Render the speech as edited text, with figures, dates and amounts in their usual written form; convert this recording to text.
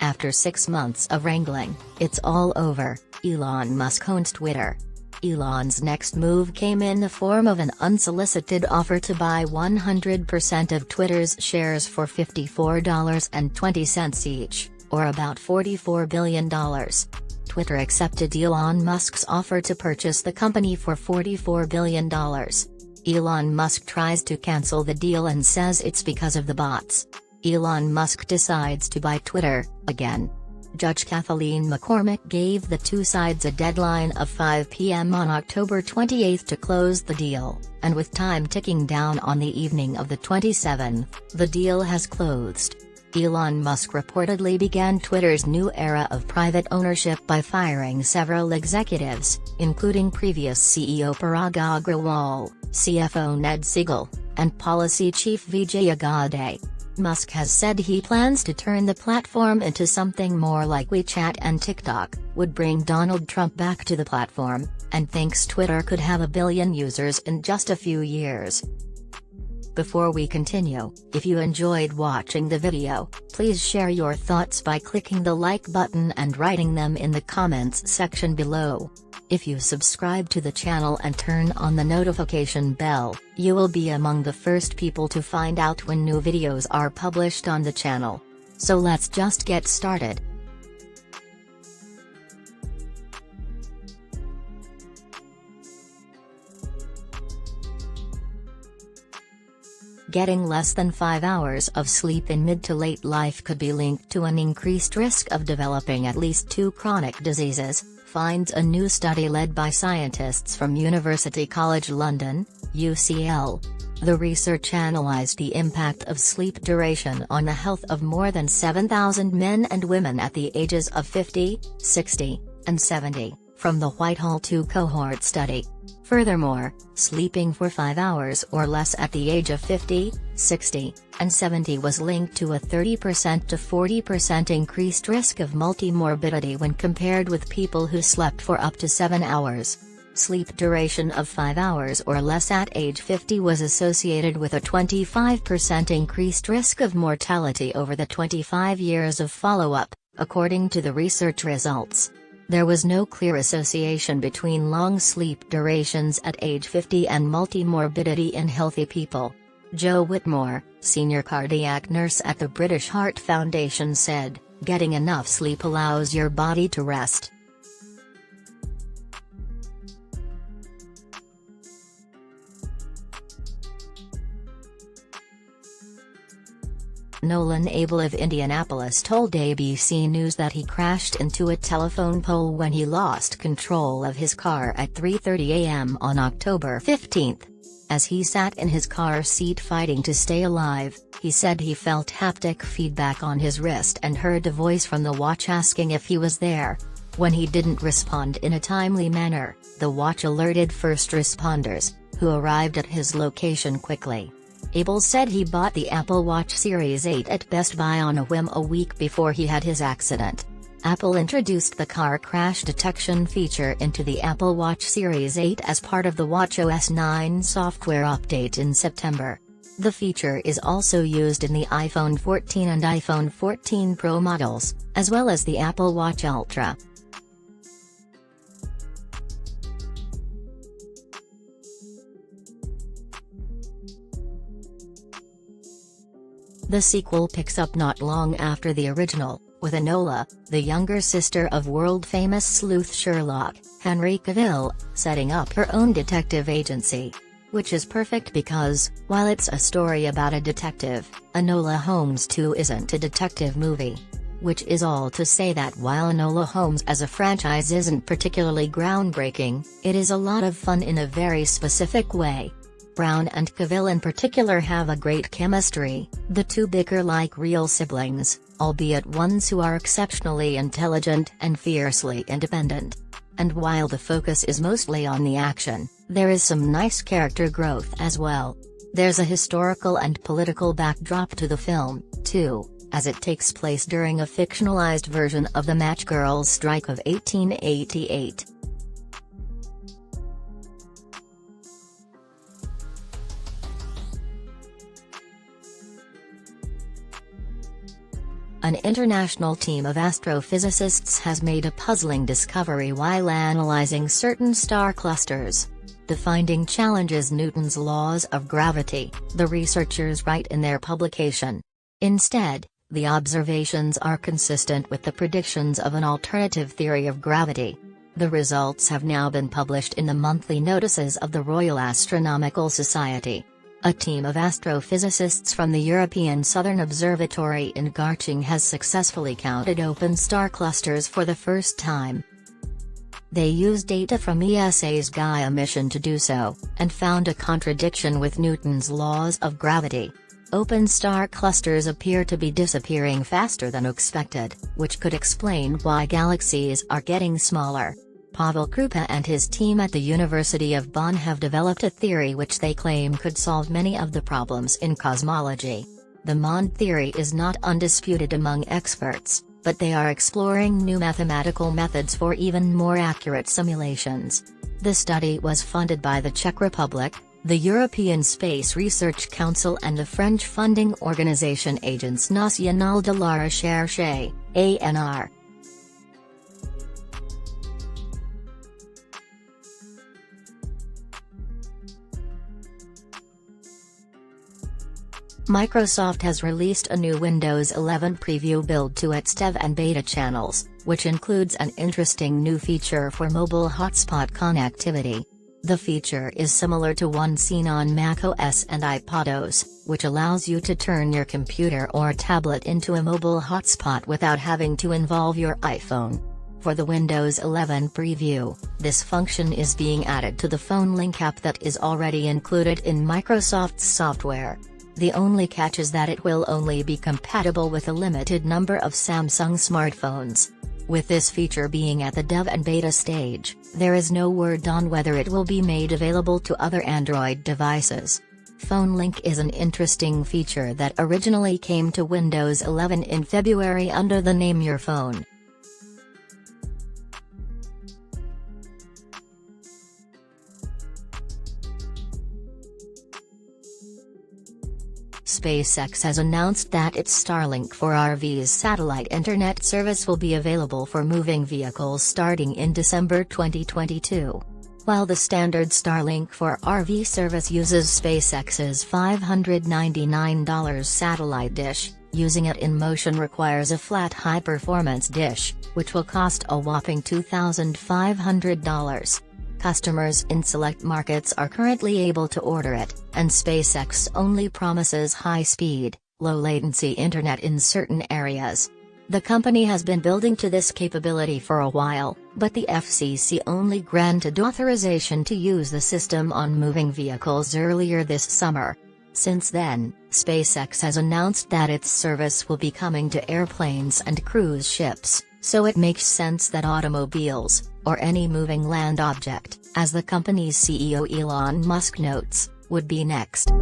After 6 months of wrangling, it's all over, Elon Musk owns Twitter. Elon's next move came in the form of an unsolicited offer to buy 100% of Twitter's shares for $54.20 each, or about $44 billion. Twitter accepted Elon Musk's offer to purchase the company for $44 billion. Elon Musk tries to cancel the deal and says it's because of the bots. Elon Musk decides to buy Twitter, again. Judge Kathleen McCormick gave the two sides a deadline of 5 p.m. on October 28 to close the deal, and with time ticking down on the evening of the 27th, the deal has closed. Elon Musk reportedly began Twitter's new era of private ownership by firing several executives, including previous CEO Parag Agrawal, CFO Ned Siegel, and policy chief Vijay Gadde. Musk has said he plans to turn the platform into something more like WeChat and TikTok, would bring Donald Trump back to the platform, and thinks Twitter could have 1 billion users in just a few years. Before we continue, if you enjoyed watching the video, please share your thoughts by clicking the like button and writing them in the comments section below. If you subscribe to the channel and turn on the notification bell, you will be among the first people to find out when new videos are published on the channel. So let's just get started. Getting less than 5 hours of sleep in mid to late life could be linked to an increased risk of developing at least 2 chronic diseases, finds a new study led by scientists from University College London, UCL. The research analyzed the impact of sleep duration on the health of more than 7,000 men and women at the ages of 50, 60, and 70, from the Whitehall 2 cohort study. Furthermore, sleeping for 5 hours or less at the age of 50, 60, and 70 was linked to a 30% to 40% increased risk of multimorbidity when compared with people who slept for up to 7 hours. Sleep duration of 5 hours or less at age 50 was associated with a 25% increased risk of mortality over the 25 years of follow-up, according to the research results. There was no clear association between long sleep durations at age 50 and multimorbidity in healthy people. Joe Whitmore, senior cardiac nurse at the British Heart Foundation said, "Getting enough sleep allows your body to rest." Nolan Abel of Indianapolis told ABC News that he crashed into a telephone pole when he lost control of his car at 3:30 a.m. on October 15. As he sat in his car seat fighting to stay alive, he said he felt haptic feedback on his wrist and heard a voice from the watch asking if he was there. When he didn't respond in a timely manner, the watch alerted first responders, who arrived at his location quickly. Abel said he bought the Apple Watch Series 8 at Best Buy on a whim a week before he had his accident. Apple introduced the car crash detection feature into the Apple Watch Series 8 as part of the watchOS 9 software update in September. The feature is also used in the iPhone 14 and iPhone 14 Pro models, as well as the Apple Watch Ultra. The sequel picks up not long after the original, with Enola, the younger sister of world-famous sleuth Sherlock, Henry Cavill, setting up her own detective agency. Which is perfect because, while it's a story about a detective, Enola Holmes 2 isn't a detective movie. Which is all to say that while Enola Holmes as a franchise isn't particularly groundbreaking, it is a lot of fun in a very specific way. Brown and Cavill in particular have a great chemistry, the two bicker like real siblings, albeit ones who are exceptionally intelligent and fiercely independent. And while the focus is mostly on the action, there is some nice character growth as well. There's a historical and political backdrop to the film, too, as it takes place during a fictionalized version of the Match Girls' strike of 1888. An international team of astrophysicists has made a puzzling discovery while analyzing certain star clusters. The finding challenges Newton's laws of gravity, the researchers write in their publication. Instead, the observations are consistent with the predictions of an alternative theory of gravity. The results have now been published in the monthly notices of the Royal Astronomical Society. A team of astrophysicists from the European Southern Observatory in Garching has successfully counted open star clusters for the first time. They used data from ESA's Gaia mission to do so, and found a contradiction with Newton's laws of gravity. Open star clusters appear to be disappearing faster than expected, which could explain why galaxies are getting smaller. Pavel Krupa and his team at the University of Bonn have developed a theory which they claim could solve many of the problems in cosmology. The MOND theory is not undisputed among experts, but they are exploring new mathematical methods for even more accurate simulations. The study was funded by the Czech Republic, the European Space Research Council and the French funding organization Agence Nationale de la Recherche, ANR. Microsoft has released a new Windows 11 preview build to its dev and beta channels, which includes an interesting new feature for mobile hotspot connectivity. The feature is similar to one seen on macOS and iPadOS, which allows you to turn your computer or tablet into a mobile hotspot without having to involve your iPhone. For the Windows 11 preview, this function is being added to the Phone Link app that is already included in Microsoft's software. The only catch is that it will only be compatible with a limited number of Samsung smartphones. With this feature being at the dev and beta stage, there is no word on whether it will be made available to other Android devices. Phone Link is an interesting feature that originally came to Windows 11 in February under the name Your Phone. SpaceX has announced that its Starlink for RVs satellite internet service will be available for moving vehicles starting in December 2022. While the standard Starlink for RV service uses SpaceX's $599 satellite dish, using it in motion requires a flat high-performance dish, which will cost a whopping $2,500. Customers in select markets are currently able to order it, and SpaceX only promises high-speed, low-latency internet in certain areas. The company has been building to this capability for a while, but the FCC only granted authorization to use the system on moving vehicles earlier this summer. Since then, SpaceX has announced that its service will be coming to airplanes and cruise ships, so it makes sense that automobiles, or any moving land object, as the company's CEO Elon Musk notes, would be next.